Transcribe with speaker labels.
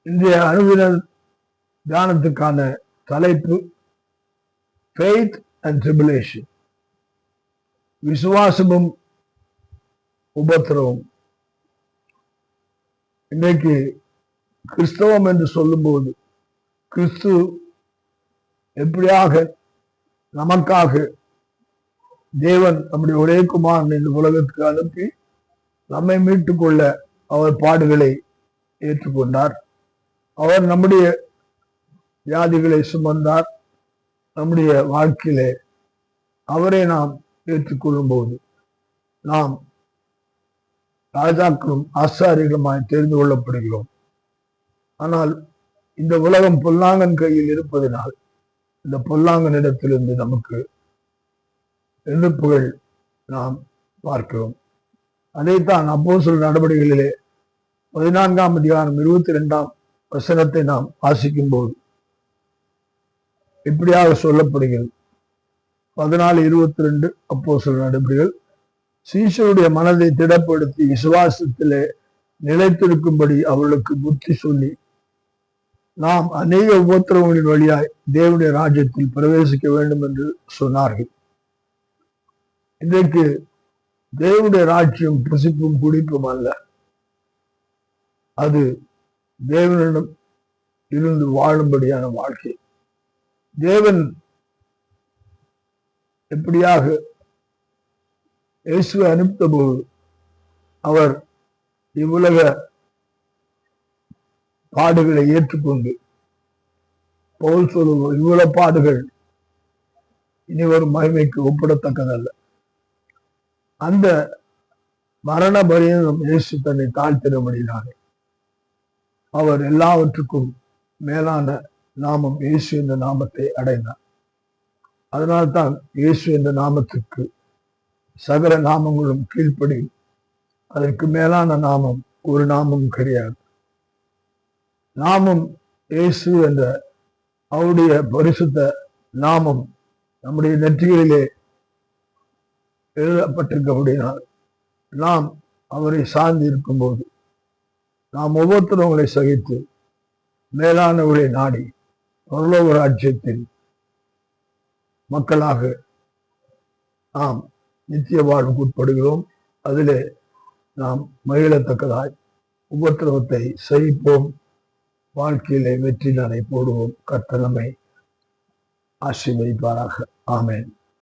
Speaker 1: இன்றைய அனுதின தியானத்துக்கான தலைப்பு ஃபெய்த் அண்ட் ட்ரிபுலேஷன், விசுவாசமும் உபத்திரவம். இன்றைக்கு கிறிஸ்தவம் என்று சொல்லும்போது கிறிஸ்து எப்படியாக நமக்காக தேவன் நம்முடைய ஒரே குமாரன் இந்த உலகத்துக்கு அனுப்பி நம்மை மீட்டுக் கொள்ள அவர் பாடுகளை ஏற்றுக்கொண்டார். அவர் நம்முடைய வியாதிகளை சுமந்தார். நம்முடைய வாழ்க்கையிலே அவரை நாம் ஏற்றுக்கொள்ளும் போது நாம் ராஜாக்களும் ஆசாரிகளுமாய் தெரிந்து கொள்ளப்படுகிறோம். ஆனால் இந்த உலகம் பொல்லாங்கன் கையில் இருப்பதனால் இந்த பொல்லாங்கன் இடத்திலிருந்து நமக்கு எதிர்ப்புகள் நாம் பார்க்கிறோம். அதைத்தான் அப்போஸ்தலர் நடவடிக்கைகளிலே 14ஆம் அதிகாரம் 22ஆம் வசனத்தை நாம் வாசிக்கும் போது இப்படியாக சொல்லப்படுகிறது. 14:22 அப்போஸ்தலர் நடவடிக்கைகள், சீஷருடைய மனதை திடப்படுத்தி விசுவாசத்திலே நிலைத்திருக்கும்படி அவர்களுக்கு புத்தி சொல்லி நாம் அநேக உபத்திரவங்களின் வழியாய் தேவனுடைய ராஜ்யத்தில் பிரவேசிக்க வேண்டும் என்று சொன்னார்கள். இன்றைக்கு தேவனுடைய ராஜ்யம் புசிப்பும் குடிப்பும் அல்ல, அது தேவனிடம் இருந்து வாழும்படியான வாழ்க்கை. தேவன் எப்படியாக இயேசுவை அனுப்பித்த போது அவர் இவ்வுலக பாடுகளை ஏற்றுக்கொண்டு பவுல் சொல்லுவோம், இவ்வளவு பாடுகள் இனி ஒரு மகிமைக்கு ஒப்பிடத்தக்கதல்ல. அந்த மரண பரியந்தம் இயேசு தன்னை தாழ்த்தினபடினாலே அவர் எல்லாவற்றுக்கும் மேலான நாமம் இயேசு என்ற நாமத்தை அடைந்தார். அதனால்தான் இயேசு என்ற நாமத்துக்கு சகல நாமங்களும் கீழ்ப்படி, அதற்கு மேலான நாமம் ஒரு நாமம் கிடையாது. நாமம் இயேசு என்ற அவருடைய பரிசுத்த நாமம் நம்முடைய நெற்றிகளிலே எழுதப்பட்டிருக்கபடினால் நாம் அவரை சார்ந்து இருக்கும்போது நாம் ஒவ்வொருத்தரவங்களை சகித்து மேலானவர்களை நாடி பரலோக ராஜ்யத்தில் மக்களாக நாம் நித்திய வாழ்வுக்கு உட்படுகிறோம். அதிலே நாம் மகிழத்தக்கதாய் உபத்திரவத்தை சகிப்போம், வாழ்க்கையிலே வெற்றி நடை போடுவோம். கர்த்தர் நம்மை ஆசீர்வதிப்பாராக. ஆமென்.